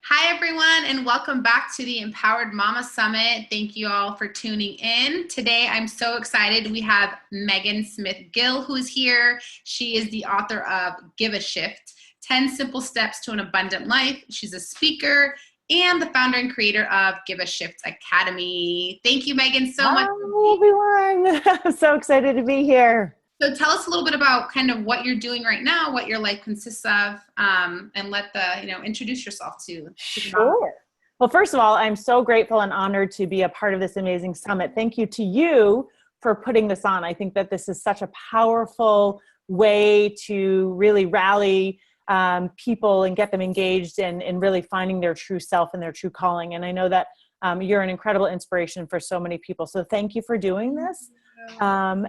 Hi, everyone, and welcome back to the Empowered Mama Summit. Thank you all for tuning in. Today, I'm so excited. We have Megan Smith Gill, who is here. She is the author of Give a Shift, 10 Simple Steps to an Abundant Life. She's a speaker and the founder and creator of Give a Shift Academy. Thank you, Megan, so much. Hi, everyone. I'm so excited to be here. So tell us a little bit about kind of what you're doing right now, what your life consists of, and introduce yourself to the mom. Sure. Well, first of all, I'm so grateful and honored to be a part of this amazing summit. Thank you to you for putting this on. I think that this is such a powerful way to really rally people and get them engaged in really finding their true self and their true calling. And I know that you're an incredible inspiration for so many people. So thank you for doing this. And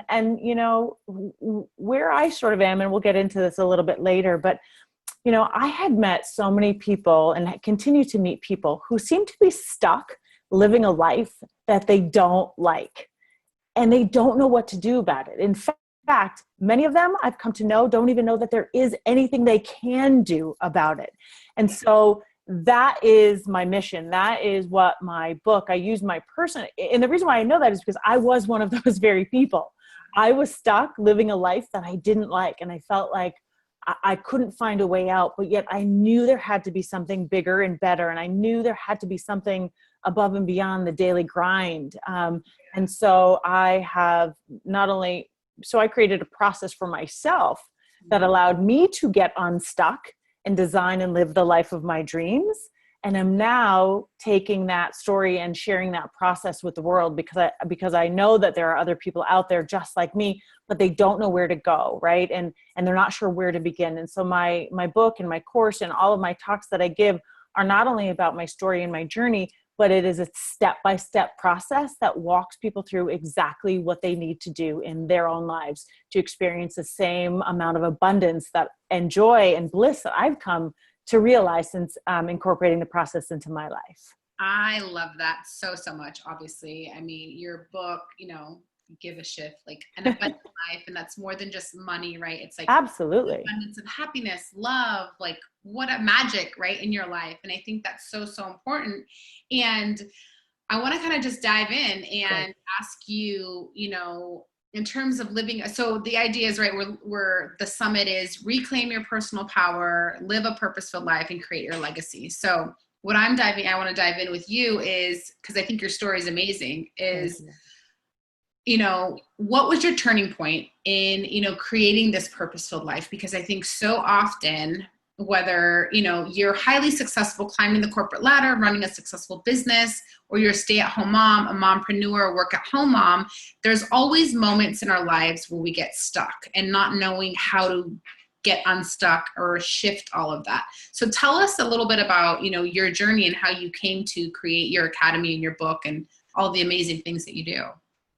where I sort of am, and we'll get into this a little bit later, but I had met so many people and continue to meet people who seem to be stuck living a life that they don't like, and they don't know what to do about it. In fact, many of them I've come to know don't even know that there is anything they can do about it. And so that is my mission. That is what my book, I use my person. And the reason why I know that is because I was one of those very people. I was stuck living a life that I didn't like. And I felt like I couldn't find a way out, but yet I knew there had to be something bigger and better. And I knew there had to be something above and beyond the daily grind. And so I created a process for myself that allowed me to get unstuck and design and live the life of my dreams. And I'm now taking that story and sharing that process with the world because I know that there are other people out there just like me, but they don't know where to go, right? And they're not sure where to begin. And so my book and my course and all of my talks that I give are not only about my story and my journey, but it is a step-by-step process that walks people through exactly what they need to do in their own lives to experience the same amount of abundance and joy and bliss that I've come to realize since incorporating the process into my life. I love that so much. Obviously, I mean, your book, Give a Shift, like an abundant life, and that's more than just money, right? It's like absolutely abundance of happiness, love, like what a magic, right, in your life. And I think that's so important. And I want to kind of just dive in and ask you, in terms of living, so the idea is, right, where the summit is reclaim your personal power, live a purposeful life, and create your legacy. So what I want to dive in with you is, because I think your story is amazing, is what was your turning point in, creating this purpose-filled life? Because I think so often, whether, you're highly successful climbing the corporate ladder, running a successful business, or you're a stay-at-home mom, a mompreneur, a work-at-home mom, there's always moments in our lives where we get stuck and not knowing how to get unstuck or shift all of that. So tell us a little bit about, your journey and how you came to create your academy and your book and all the amazing things that you do.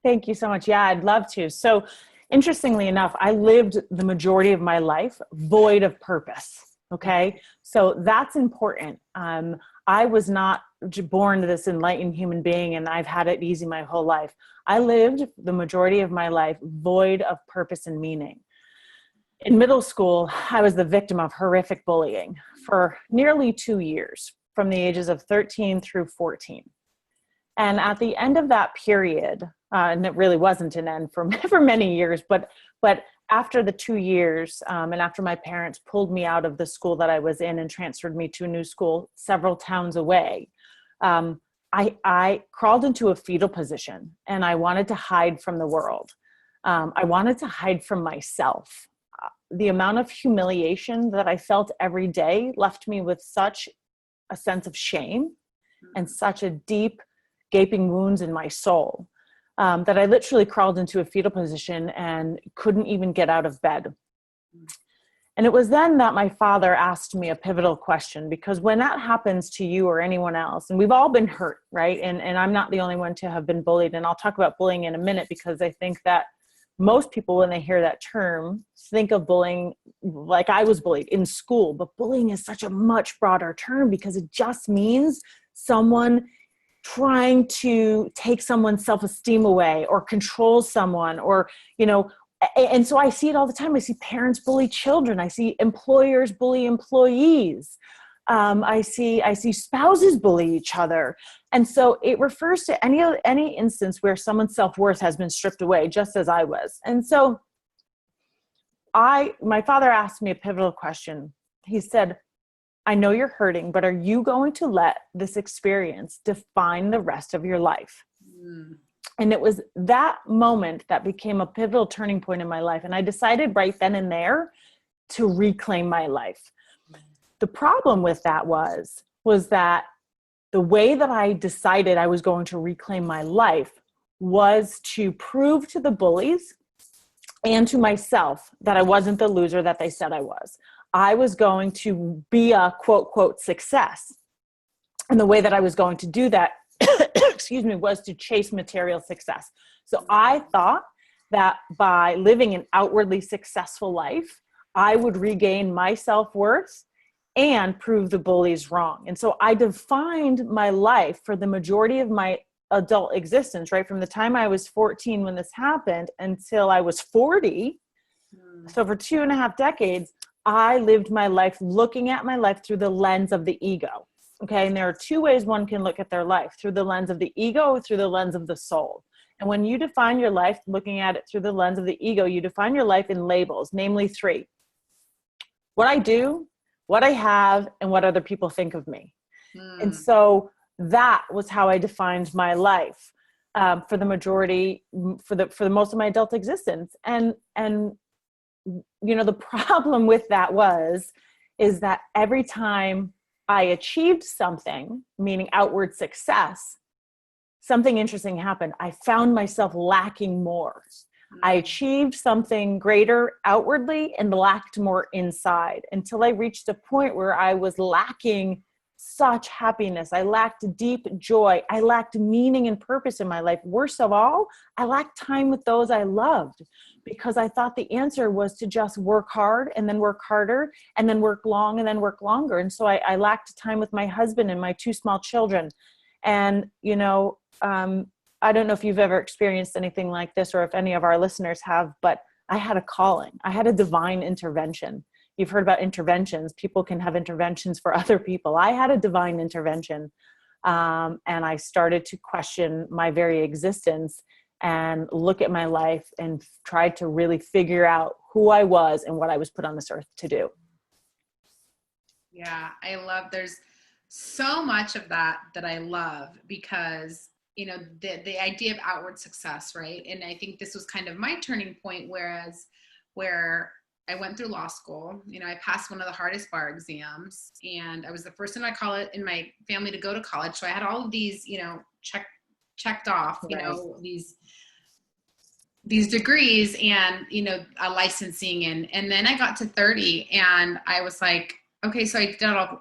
Thank you so much. Yeah, I'd love to. So interestingly enough, I lived the majority of my life void of purpose. Okay. So that's important. I was not born to this enlightened human being, and I've had it easy my whole life. I lived the majority of my life void of purpose and meaning. In middle school, I was the victim of horrific bullying for nearly 2 years, from the ages of 13 through 14. And at the end of that period, and it really wasn't an end for many years, but after the 2 years, and after my parents pulled me out of the school that I was in and transferred me to a new school several towns away, I crawled into a fetal position, and I wanted to hide from the world. I wanted to hide from myself. The amount of humiliation that I felt every day left me with such a sense of shame and such a deep gaping wounds in my soul that I literally crawled into a fetal position and couldn't even get out of bed. And it was then that my father asked me a pivotal question, because when that happens to you or anyone else, and we've all been hurt, right? And I'm not the only one to have been bullied. And I'll talk about bullying in a minute, because I think that most people, when they hear that term, think of bullying like I was bullied in school. But bullying is such a much broader term, because it just means someone trying to take someone's self-esteem away or control someone, or, and so I see it all the time. I see parents bully children. I see employers bully employees. I see spouses bully each other. And so it refers to any instance where someone's self-worth has been stripped away, just as I was. And so my father asked me a pivotal question. He said, I know you're hurting, but are you going to let this experience define the rest of your life? Mm. And it was that moment that became a pivotal turning point in my life. And I decided right then and there to reclaim my life. The problem with that was that the way that I decided I was going to reclaim my life was to prove to the bullies and to myself that I wasn't the loser that they said I was. I was going to be a quote, quote, success. And the way that I was going to do that, excuse me, was to chase material success. So I thought that by living an outwardly successful life, I would regain my self-worth and prove the bullies wrong. And so I defined my life for the majority of my adult existence, right? From the time I was 14 when this happened until I was 40. So for 2.5 decades, I lived my life looking at my life through the lens of the ego. Okay. And there are 2 ways one can look at their life: through the lens of the ego or through the lens of the soul. And when you define your life looking at it through the lens of the ego, you define your life in labels, namely 3: what I do, what I have, and what other people think of me. And so that was how I defined my life for the majority, for the most of my adult existence. And you know, the problem with that is that every time I achieved something, meaning outward success, something interesting happened. I found myself lacking more. I achieved something greater outwardly and lacked more inside, until I reached a point where I was lacking such happiness. I lacked deep joy. I lacked meaning and purpose in my life. Worst of all, I lacked time with those I loved, because I thought the answer was to just work hard and then work harder and then work long and then work longer. And so I lacked time with my husband and my 2 small children. And, you know, I don't know if you've ever experienced anything like this, or if any of our listeners have, but I had a calling. I had a divine intervention. You've heard about interventions. People can have interventions for other people. I had a divine intervention. And I started to question my very existence and look at my life and tried to really figure out who I was and what I was put on this earth to do. Yeah, I love, there's so much of that I love, because, you know, the idea of outward success, right? And I think this was kind of my turning point, where I went through law school. You know, I passed one of the hardest bar exams, and I was the first in my family to go to college. So I had all of these, you know, checked off, you know, these degrees and, you know, a licensing. And then I got to 30 and I was like, okay, so I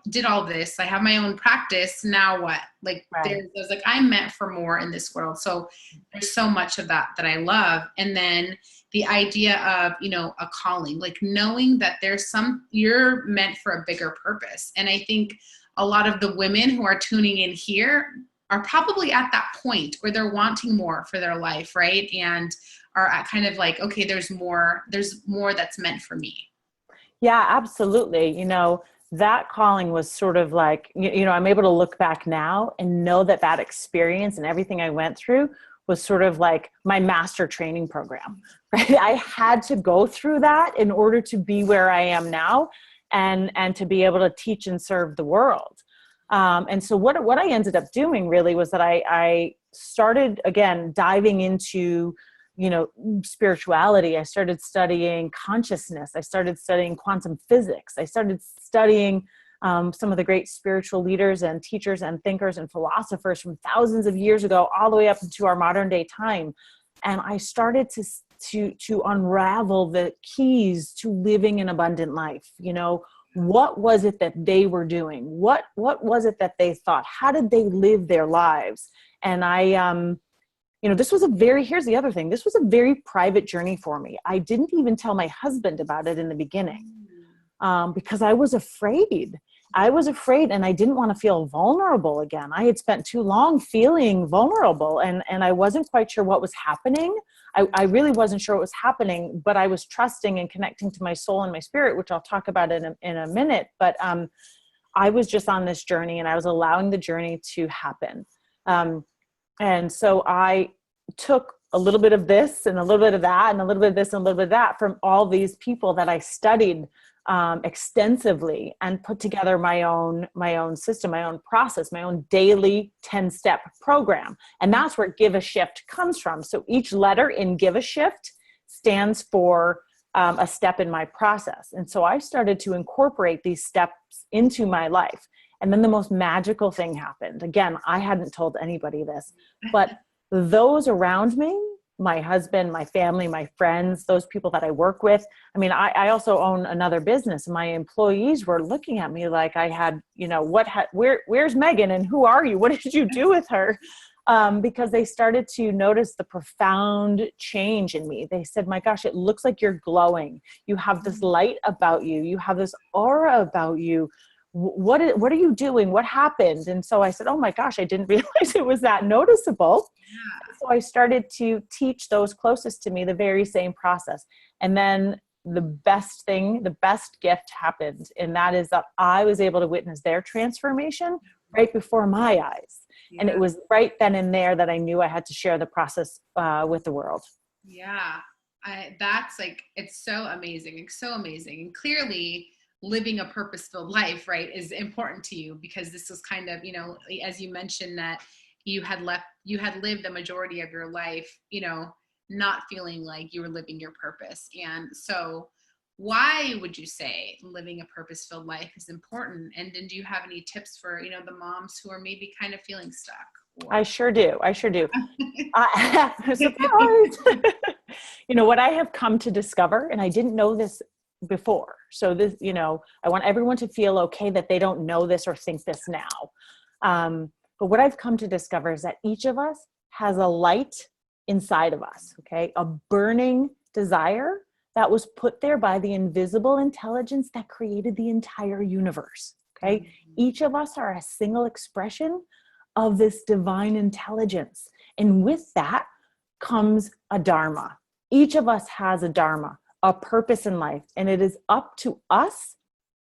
did all this. I have my own practice. Now what? Like, there's like, I'm meant for more in this world. So there's so much of that I love. And then the idea of, you know, a calling, like knowing that you're meant for a bigger purpose. And I think a lot of the women who are tuning in here are probably at that point where they're wanting more for their life, right? And are at kind of like, okay, there's more that's meant for me. Yeah, absolutely. You know, that calling was sort of like, you know, I'm able to look back now and know that experience and everything I went through was sort of like my master training program, right? I had to go through that in order to be where I am now and to be able to teach and serve the world. And so what I ended up doing really was that I started, again, diving into, you know, spirituality. I started studying consciousness. I started studying quantum physics. I started studying some of the great spiritual leaders and teachers and thinkers and philosophers from thousands of years ago, all the way up into our modern day time. And I started to unravel the keys to living an abundant life. You know, what was it that they were doing? What was it that they thought? How did they live their lives? And you know, here's the other thing. This was a very private journey for me. I didn't even tell my husband about it in the beginning because I was afraid. And I didn't want to feel vulnerable again. I had spent too long feeling vulnerable and I wasn't quite sure what was happening. I really wasn't sure what was happening, but I was trusting and connecting to my soul and my spirit, which I'll talk about in a minute. But I was just on this journey and I was allowing the journey to happen. And so I took a little bit of this and a little bit of that and a little bit of this and a little bit of that from all these people that I studied extensively, and put together my own system, my own process, my own daily 10-step program. And that's where Give a Shift comes from. So each letter in Give a Shift stands for a step in my process. And so I started to incorporate these steps into my life. And then the most magical thing happened. Again, I hadn't told anybody this, but those around me, my husband, my family, my friends, those people that I work with. I mean, I also own another business, and my employees were looking at me like I had, where's Megan and who are you? What did you do with her? Because they started to notice the profound change in me. They said, my gosh, it looks like you're glowing. You have this light about you. You have this aura about you. What are you doing? What happened? And so I said, oh my gosh, I didn't realize it was that noticeable. Yeah. So I started to teach those closest to me the very same process. And then the best gift happened. And that is that I was able to witness their transformation right before my eyes. Yeah. And it was right then and there that I knew I had to share the process with the world. Yeah. That's like, it's so amazing. It's so amazing. And clearly, living a purpose-filled life, right, is important to you, because this was kind of, as you mentioned, that you had lived the majority of your life, not feeling like you were living your purpose. And so why would you say living a purpose-filled life is important? And then do you have any tips for, the moms who are maybe kind of feeling stuck? I sure do. Surprise. What I have come to discover, and I didn't know this before. So this, I want everyone to feel okay that they don't know this or think this now. But what I've come to discover is that each of us has a light inside of us, okay? A burning desire that was put there by the invisible intelligence that created the entire universe, okay? Mm-hmm. Each of us are a single expression of this divine intelligence. And with that comes a dharma. Each of us has a dharma, a purpose in life, and it is up to us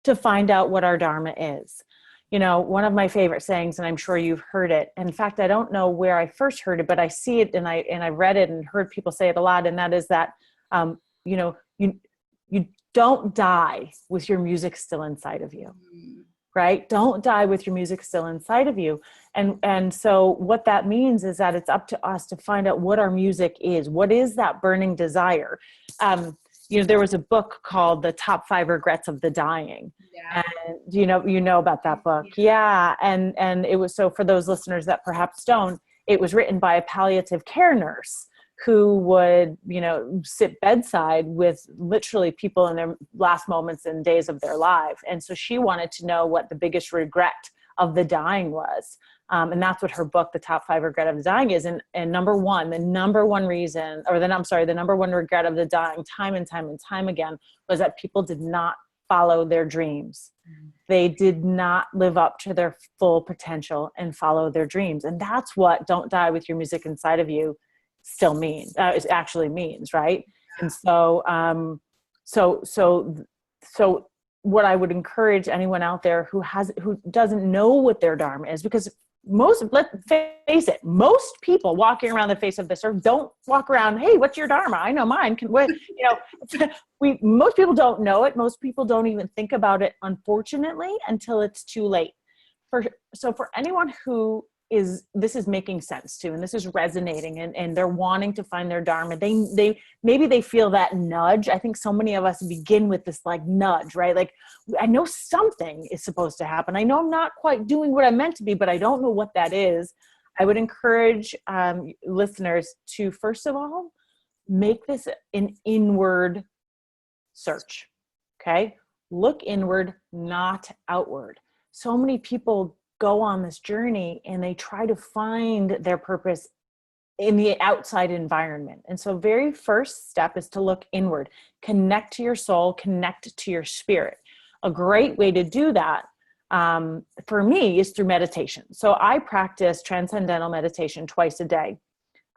to find out what our dharma is. One of my favorite sayings, and I'm sure you've heard it. In fact, I don't know where I first heard it, but I see it and I read it and heard people say it a lot. And that is that, you don't die with your music still inside of you, right? Don't die with your music still inside of you. And so what that means is that it's up to us to find out what our music is. What is that burning desire? There was a book called The Top 5 Regrets of the Dying. Yeah. And you know about that book. Yeah. And it was, so for those listeners that perhaps don't, it was written by a palliative care nurse who would, sit bedside with literally people in their last moments and days of their life. And so she wanted to know what the biggest regret of the dying was. And that's what her book, The Top 5 Regret of the Dying is. And the number one regret of the dying time and time again was that people did not follow their dreams. They did not live up to their full potential and follow their dreams. And that's what don't die with your music inside of you still means, it actually means, right? And so, so what I would encourage anyone out there who doesn't know what their dharma is, because let's face it, most people walking around the face of this earth don't walk around, hey, what's your dharma? I know mine. Most people don't know it. Most people don't even think about it, unfortunately, until it's too late. So for anyone who this is making sense to, and this is resonating, and they're wanting to find their dharma, maybe they feel that nudge. I think so many of us begin with this like nudge, right? Like, I know something is supposed to happen. I know I'm not quite doing what I'm meant to be, but I don't know what that is. I would encourage listeners to, first of all, make this an inward search, okay? Look inward, not outward. So many people go on this journey and they try to find their purpose in the outside environment. And so very first step is to look inward, connect to your soul, connect to your spirit. A great way to do that for me is through meditation. So I practice transcendental meditation twice a day.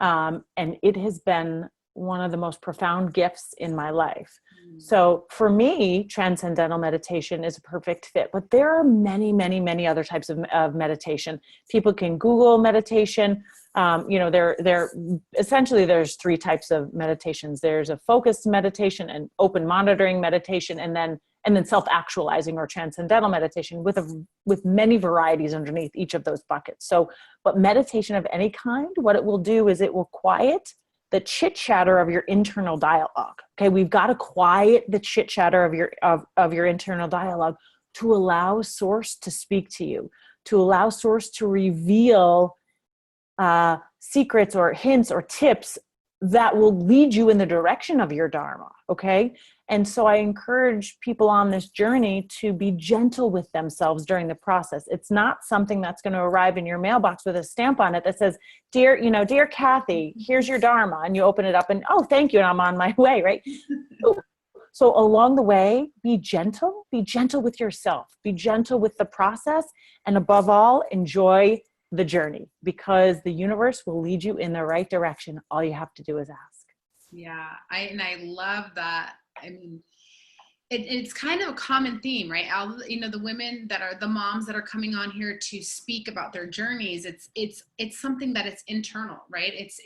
And it has been one of the most profound gifts in my life. So for me, transcendental meditation is a perfect fit, but there are many, many, many other types of meditation. People can Google meditation. There essentially there's three types of meditations. There's a focused meditation, and open monitoring meditation, and then self-actualizing or transcendental meditation with many varieties underneath each of those buckets. So, but meditation of any kind, what it will do is it will quiet the chit chatter of your internal dialogue. Okay. We've got to quiet the chit chatter of your internal dialogue to allow source to speak to you, to allow source to reveal secrets or hints or tips that will lead you in the direction of your Dharma. Okay. And so I encourage people on this journey to be gentle with themselves during the process. It's not something that's going to arrive in your mailbox with a stamp on it that says, dear Kathy, here's your Dharma. And you open it up and, oh, thank you. And I'm on my way. Right. So along the way, be gentle with yourself, be gentle with the process. And above all, enjoy the journey, because the universe will lead you in the right direction. All you have to do is ask. Yeah. I love that. I mean, it's kind of a common theme, right? The women that are the moms that are coming on here to speak about their journeys, it's something that is internal, right? It's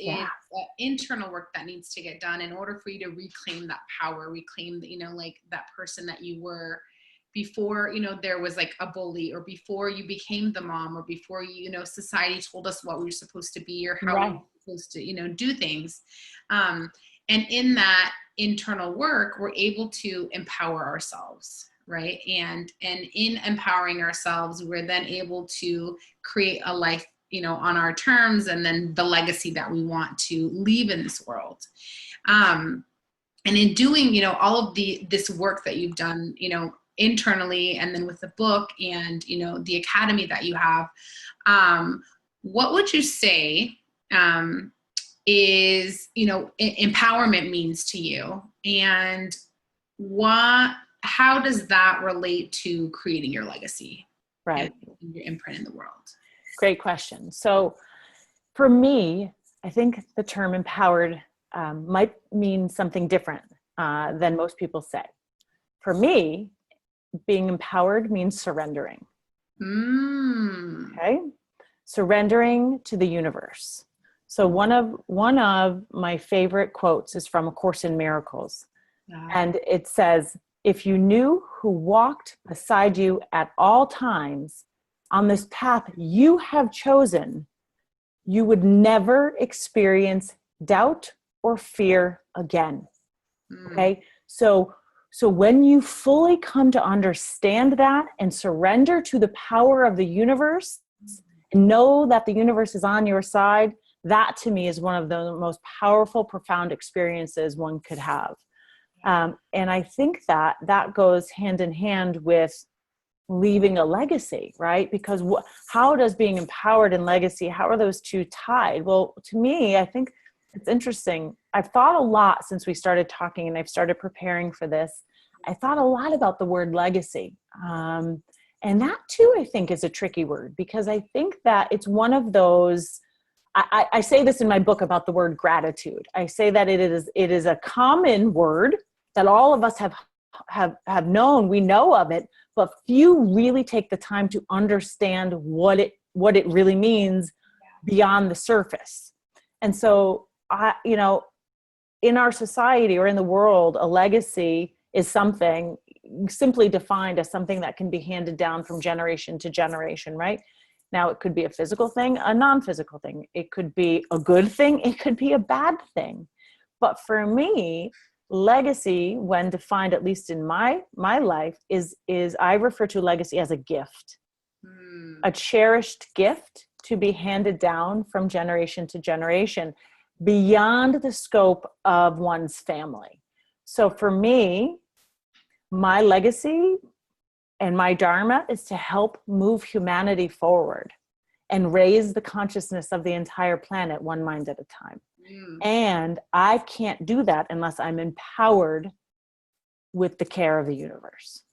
internal work that needs to get done in order for you to reclaim that power, reclaim, like that person that you were before, there was like a bully, or before you became the mom, or before society told us what we were supposed to be, or how we were supposed to, do things. And in that internal work, we're able to empower ourselves, right? And in empowering ourselves, we're then able to create a life, on our terms, and then the legacy that we want to leave in this world. And in doing, all of this work that you've done, internally, and then with the book and, the academy that you have, what would you say, is, empowerment means to you, and how does that relate to creating your legacy, right, and your imprint in the world? Great question. So for me, I think the term empowered might mean something different than most people say. For me, being empowered means surrendering. Okay, surrendering to the universe. So one of my favorite quotes is from A Course in Miracles. And it says, if you knew who walked beside you at all times on this path you have chosen, you would never experience doubt or fear again. Okay. So when you fully come to understand that and surrender to the power of the universe and know that the universe is on your side, that to me is one of the most powerful, profound experiences one could have. And I think that goes hand in hand with leaving a legacy, right? Because how does being empowered and legacy, how are those two tied? Well, to me, I think it's interesting. I've thought a lot since we started talking and I've started preparing for this. I thought a lot about the word legacy. And that too, I think, is a tricky word, because I think that it's one of those, I say this in my book about the word gratitude. I say that it is a common word that all of us have known, we know of it, but few really take the time to understand what it really means beyond the surface. And so in our society or in the world, a legacy is something simply defined as something that can be handed down from generation to generation, right? Now, it could be a physical thing, a non-physical thing. It could be a good thing. It could be a bad thing. But for me, legacy, when defined, at least in my life, is I refer to legacy as a gift, a cherished gift to be handed down from generation to generation beyond the scope of one's family. So for me, my legacy and my Dharma is to help move humanity forward and raise the consciousness of the entire planet one mind at a time. And I can't do that unless I'm empowered with the care of the universe.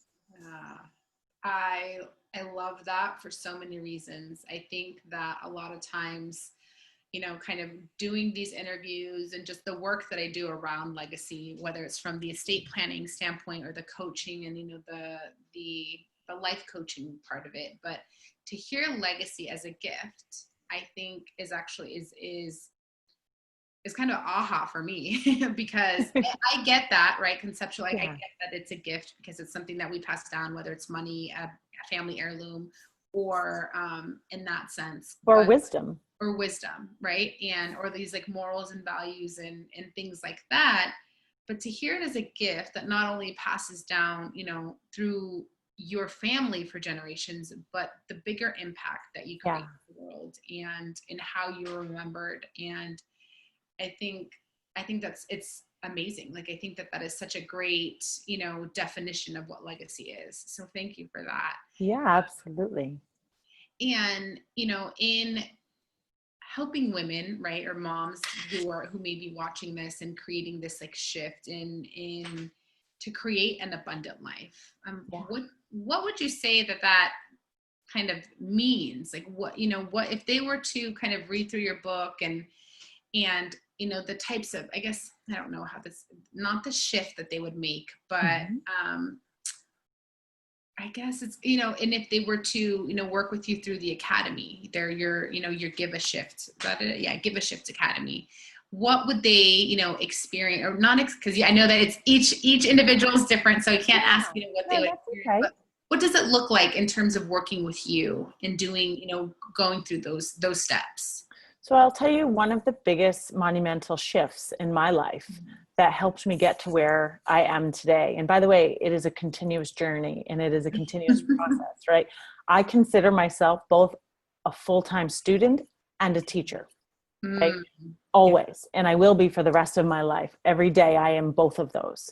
I love that for so many reasons. I think that a lot of times, kind of doing these interviews and just the work that I do around legacy, whether it's from the estate planning standpoint or the coaching and, the life coaching part of it. But to hear legacy as a gift, I think is actually is kind of aha for me because I get that, right? Conceptual, I get that it's a gift because it's something that we pass down, whether it's money, a family heirloom, or in that sense. Or wisdom. Or wisdom, right? Or these like morals and values and things like that. But to hear it as a gift that not only passes down, through your family for generations, but the bigger impact that you create in the world and in how you're remembered. And I think it's amazing. Like, I think that is such a great, definition of what legacy is. So thank you for that. Yeah, absolutely. And, in helping women, right, or moms who may be watching this and creating this like shift in to create an abundant life, what would you say that kind of means? Like, what if they were to kind of read through your book and the types of, I guess, I don't know how this, not the shift that they would make, but I guess it's, and if they were to, work with you through the academy, your Give a Shift, Give a Shift Academy, what would they, experience or not? Because I know that it's each individual is different. So I can't ask, what they would experience, okay. But what does it look like in terms of working with you and doing, going through those steps? So I'll tell you one of the biggest monumental shifts in my life that helped me get to where I am today. And by the way, it is a continuous journey and it is a continuous process, right? I consider myself both a full-time student and a teacher, right? Always. And I will be for the rest of my life. Every day I am both of those.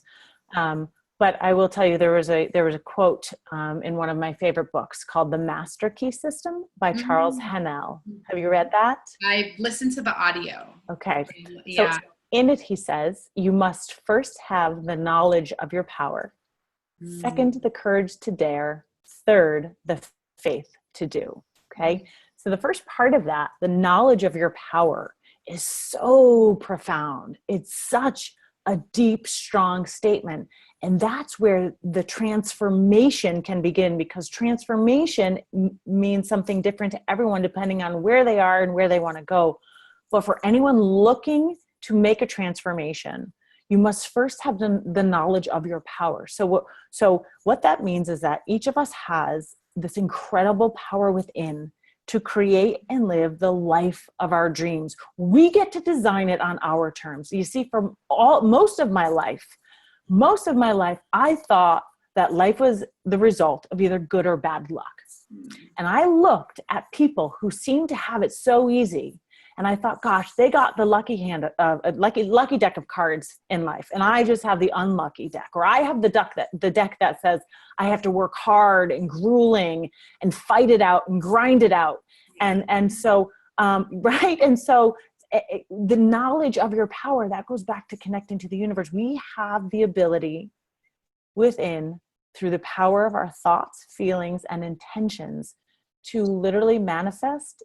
But I will tell you, there was a quote in one of my favorite books called The Master Key System by Charles Hennell. Have you read that? I've listened to the audio. Okay. Yeah. So in it, he says, you must first have the knowledge of your power. Second, the courage to dare. Third, the faith to do. Okay. So the first part of that, the knowledge of your power, is so profound. It's such a deep, strong statement. And that's where the transformation can begin, because transformation means something different to everyone depending on where they are and where they want to go. But for anyone looking to make a transformation, you must first have the knowledge of your power. So what that means is that each of us has this incredible power within to create and live the life of our dreams. We get to design it on our terms. You see, most of my life, I thought that life was the result of either good or bad luck. And I looked at people who seemed to have it so easy. And I thought, gosh, they got the lucky deck of cards in life. And I just have the unlucky deck, or I have the deck that says I have to work hard and grueling and fight it out and grind it out. And so, right. And so the knowledge of your power, that goes back to connecting to the universe. We have the ability within, through the power of our thoughts, feelings, and intentions, to literally manifest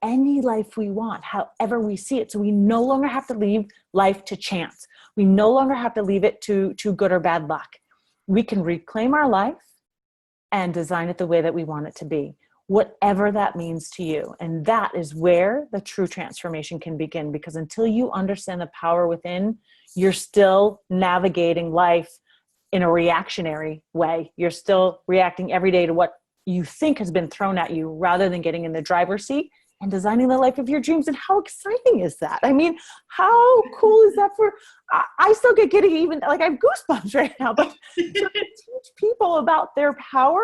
any life we want, however we see it. So we no longer have to leave life to chance. We no longer have to leave it to good or bad luck. We can reclaim our life and design it the way that we want it to be, whatever that means to you. And that is where the true transformation can begin, because until you understand the power within, you're still navigating life in a reactionary way. You're still reacting every day to what you think has been thrown at you, rather than getting in the driver's seat and designing the life of your dreams. And how exciting is that? I mean, how cool is that? I still get giddy, even like I have goosebumps right now, but to teach people about their power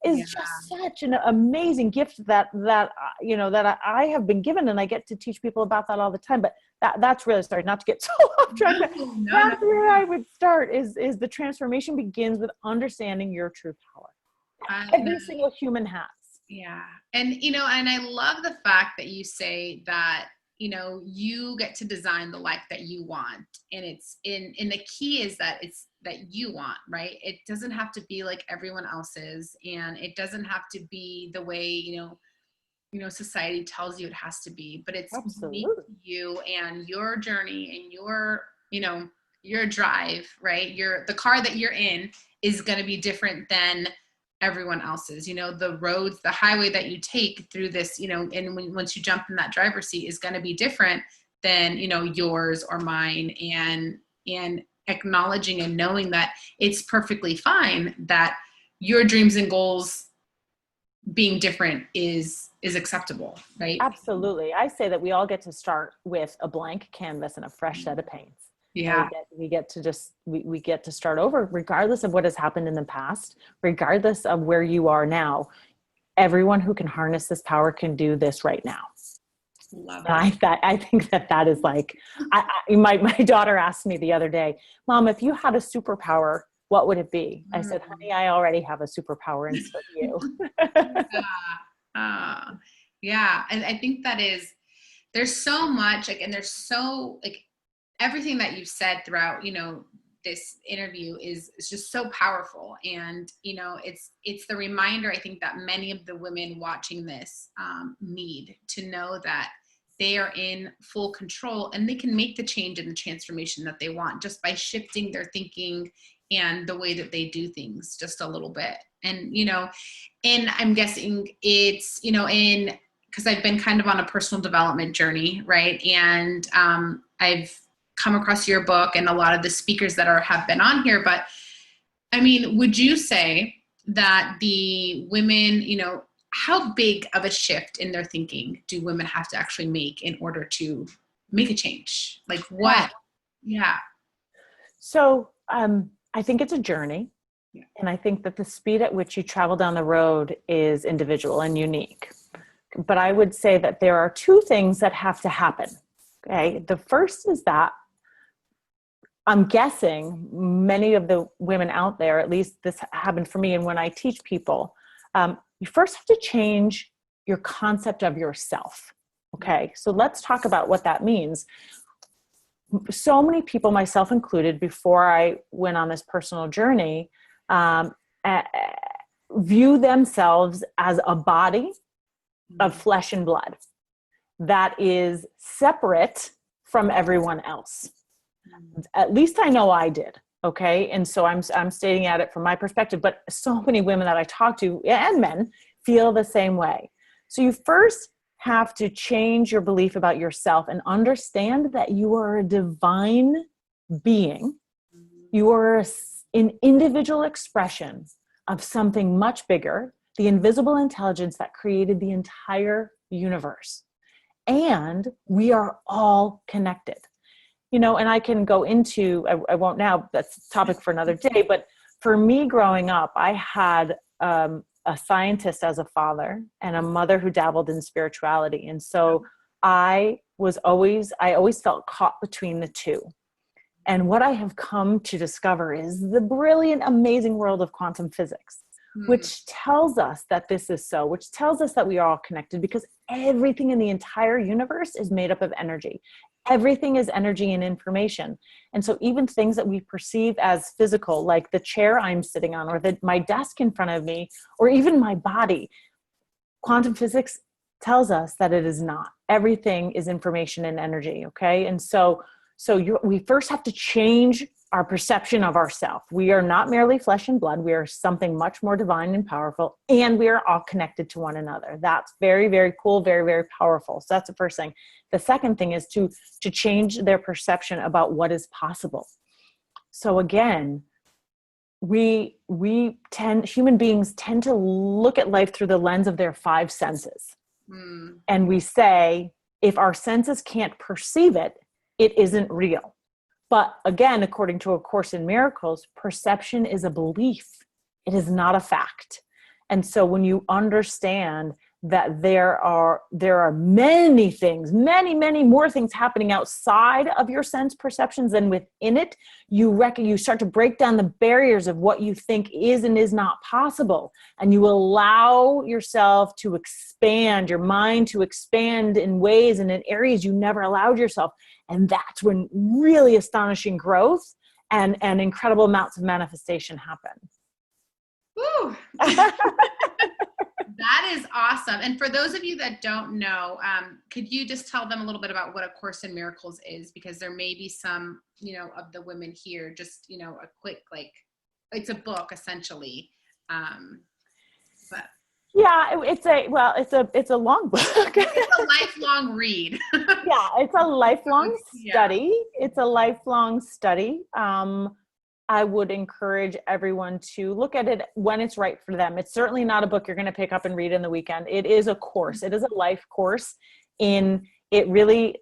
is just such an amazing gift that I have been given, and I get to teach people about that all the time. But that's really, sorry, not to get so off track. That's where I would start is the transformation begins with understanding your true power. Every single human has. Yeah. And, and I love the fact that you say that, you get to design the life that you want. And it's and the key is that it's that you want, right? It doesn't have to be like everyone else's, and it doesn't have to be the way, society tells you it has to be, but it's unique Absolutely. to you and your journey and your drive, right? The car that you're in is going to be different than everyone else's. The roads, the highway that you take through this, and once you jump in that driver's seat is going to be different than, yours or mine, and acknowledging and knowing that it's perfectly fine that your dreams and goals being different is acceptable, right? Absolutely. I say that we all get to start with a blank canvas and a fresh set of paints. Yeah. We get to start over, regardless of what has happened in the past, regardless of where you are now. Everyone who can harness this power can do this right now. Love And it. I think that is like, my daughter asked me the other day, Mom, if you had a superpower, what would it be? I said, honey, I already have a superpower, and so do you. Yeah. And I think there's so much, like, and there's so, like, everything that you've said throughout, this interview is just so powerful. And, it's the reminder, I think, that many of the women watching this need to know that they are in full control and they can make the change and the transformation that they want just by shifting their thinking and the way that they do things just a little bit. And, and I'm guessing it's, because I've been kind of on a personal development journey, right? And I've come across your book and a lot of the speakers that have been on here. But I mean, would you say that the women, how big of a shift in their thinking do women have to actually make in order to make a change? Like what? Yeah. So I think it's a journey. Yeah. And I think that the speed at which you travel down the road is individual and unique. But I would say that there are two things that have to happen. Okay. The first is that I'm guessing many of the women out there, at least this happened for me. And when I teach people, you first have to change your concept of yourself. Okay. So let's talk about what that means. So many people, myself included, before I went on this personal journey, view themselves as a body of flesh and blood that is separate from everyone else. At least I know I did. Okay. And so I'm stating at it from my perspective, but so many women that I talk to, and men, feel the same way. So you first have to change your belief about yourself and understand that you are a divine being. You are an individual expression of something much bigger, the invisible intelligence that created the entire universe. And we are all connected. And I can go into, I won't now, that's a topic for another day, but for me growing up, I had a scientist as a father and a mother who dabbled in spirituality. And so I always felt caught between the two. And what I have come to discover is the brilliant, amazing world of quantum physics, which tells us that this is so, which tells us that we are all connected, because everything in the entire universe is made up of energy. Everything is energy and information. And so even things that we perceive as physical, like the chair I'm sitting on, or my desk in front of me, or even my body, quantum physics tells us that it is not. Everything is information and energy, okay? And so we first have to change our perception of ourselves. We are not merely flesh and blood. We are something much more divine and powerful, and we are all connected to one another. That's very, very cool, very, very powerful. So that's the first thing. The second thing is to change their perception about what is possible. So again, human beings tend to look at life through the lens of their five senses. And we say, if our senses can't perceive it, it isn't real. But again, according to A Course in Miracles, perception is a belief. It is not a fact. And so when you understand that there are many things, many more things happening outside of your sense perceptions than within it, you start to break down the barriers of what you think is and is not possible. And you allow yourself to expand, your mind to expand in ways and in areas you never allowed yourself. And that's when really astonishing growth and incredible amounts of manifestation happen. Woo. That is awesome. And for those of you that don't know, could you just tell them a little bit about what A Course in Miracles is? Because there may be some, of the women here, just, a quick, like, it's a book essentially. But yeah, it's a long book. It's a lifelong read. Yeah, it's a lifelong study. Yeah. It's a lifelong study. I would encourage everyone to look at it when it's right for them. It's certainly not a book you're going to pick up and read in the weekend. It is a course. It is a life course. It really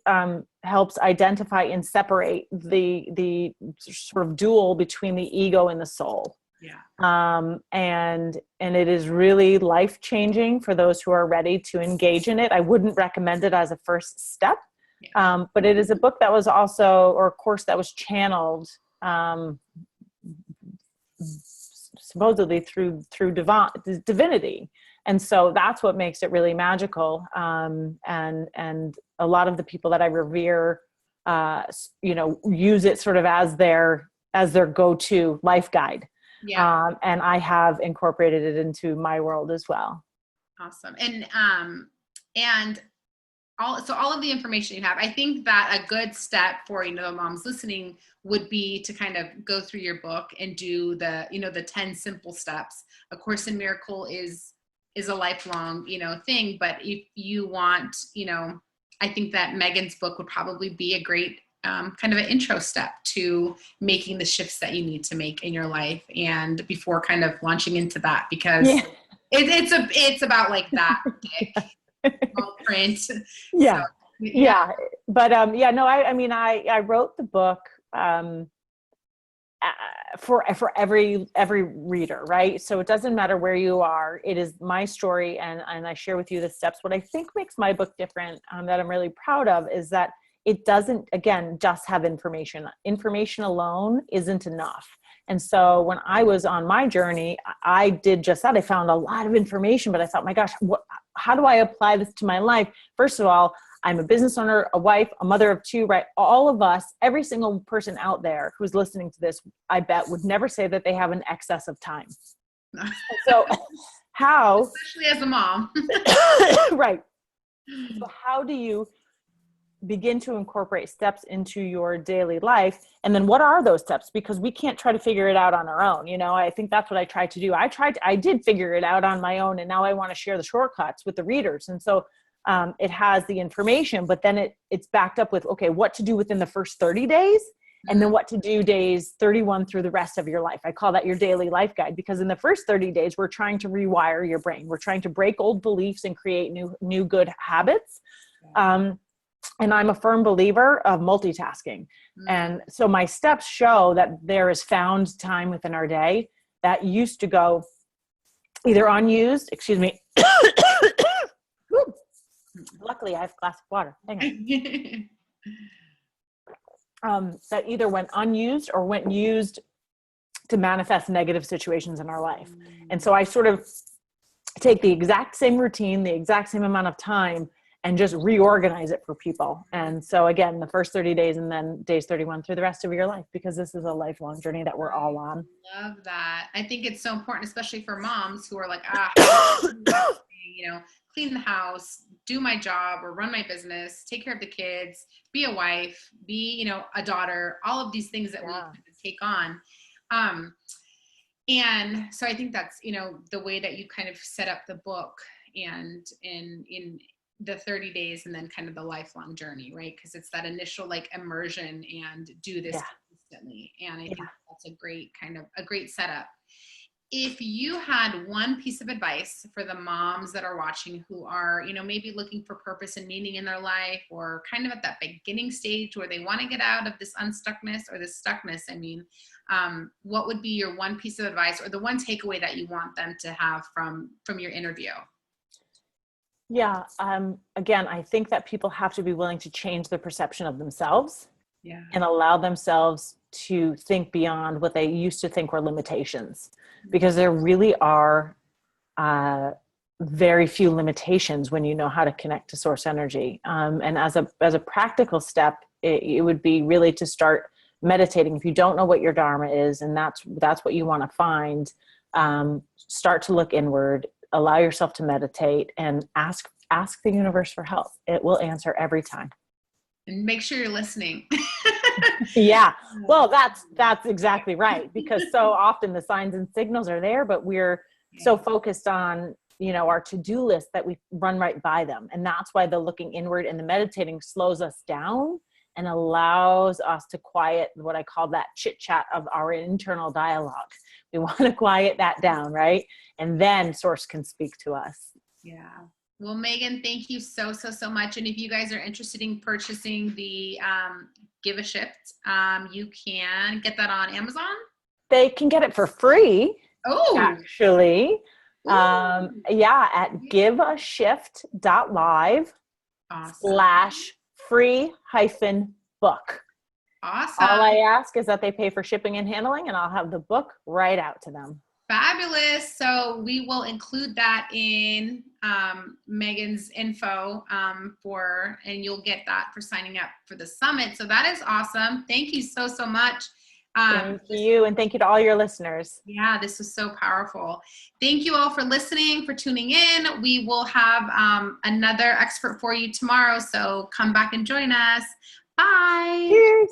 helps identify and separate the sort of duel between the ego and the soul. Yeah. And it is really life-changing for those who are ready to engage in it. I wouldn't recommend it as a first step. Yeah. But it is a book that was also, or a course that was channeled supposedly through divinity. And so that's what makes it really magical. And a lot of the people that I revere, use it sort of as their go-to life guide. Yeah. And I have incorporated it into my world as well. Awesome. And all of the information you have, I think that a good step for, the moms listening would be to kind of go through your book and do the 10 simple steps. A Course in Miracle is a lifelong, thing, but if you want, I think that Megan's book would probably be a great kind of an intro step to making the shifts that you need to make in your life, and before kind of launching into that, because it's about like that small print. Yeah. So, yeah. But I wrote the book for every reader, right? So it doesn't matter where you are. It is my story, and I share with you the steps. What I think makes my book different, that I'm really proud of, is that it doesn't, again, just have information. Information alone isn't enough. And so when I was on my journey, I did just that. I found a lot of information, but I thought, my gosh, how do I apply this to my life? First of all, I'm a business owner, a wife, a mother of two, right? All of us, every single person out there who's listening to this, I bet would never say that they have an excess of time. So how? Especially as a mom. Right. So how do you begin to incorporate steps into your daily life? And then what are those steps? Because we can't try to figure it out on our own. I think that's what I tried to do. I did figure it out on my own, and now I want to share the shortcuts with the readers. And so it has the information, but then it's backed up with, okay, what to do within the first 30 days, and then what to do days 31 through the rest of your life. I call that your daily life guide, because in the first 30 days, we're trying to rewire your brain. We're trying to break old beliefs and create new good habits. And I'm a firm believer of multitasking. And so my steps show that there is found time within our day that used to go either unused, Luckily I have a glass of water. Hang on. That either went unused or went used to manifest negative situations in our life. And so I sort of take the exact same routine, the exact same amount of time, and just reorganize it for people. And so again, the first 30 days and then days 31 through the rest of your life, because this is a lifelong journey that we're all on. Love that. I think it's so important, especially for moms who are like, clean the house, do my job or run my business, take care of the kids, be a wife, be, a daughter, all of these things that we take on. And so I think that's, the way that you kind of set up the book, and in the 30 days and then kind of the lifelong journey, right? Because it's that initial like immersion and do this consistently. And I think that's a great setup. If you had one piece of advice for the moms that are watching who are, maybe looking for purpose and meaning in their life, or kind of at that beginning stage where they want to get out of this unstuckness or this stuckness, what would be your one piece of advice or the one takeaway that you want them to have from your interview? Yeah. Again, I think that people have to be willing to change their perception of themselves and allow themselves to think beyond what they used to think were limitations, because there really are very few limitations when you know how to connect to source energy. And as a practical step, it would be really to start meditating. If you don't know what your Dharma is, and that's what you want to find, start to look inward. allow yourself to meditate and ask the universe for help. It will answer every time. And make sure you're listening. Yeah. Well, that's exactly right. Because so often the signs and signals are there, but we're so focused on, our to-do list that we run right by them. And that's why the looking inward and the meditating slows us down and allows us to quiet what I call that chit chat of our internal dialogue. We want to quiet that down, right? And then source can speak to us. Yeah. Well, Megan, thank you so much. And if you guys are interested in purchasing the Give a Shift, you can get that on Amazon. They can get it for free. Oh, actually. At giveashift.live /free-book. Awesome. All I ask is that they pay for shipping and handling, and I'll have the book right out to them. Fabulous. So we will include that in Megan's info and you'll get that for signing up for the summit. So that is awesome. Thank you so much. Thank you. And thank you to all your listeners. Yeah, this was so powerful. Thank you all for listening, for tuning in. We will have another expert for you tomorrow. So come back and join us. Bye. Cheers.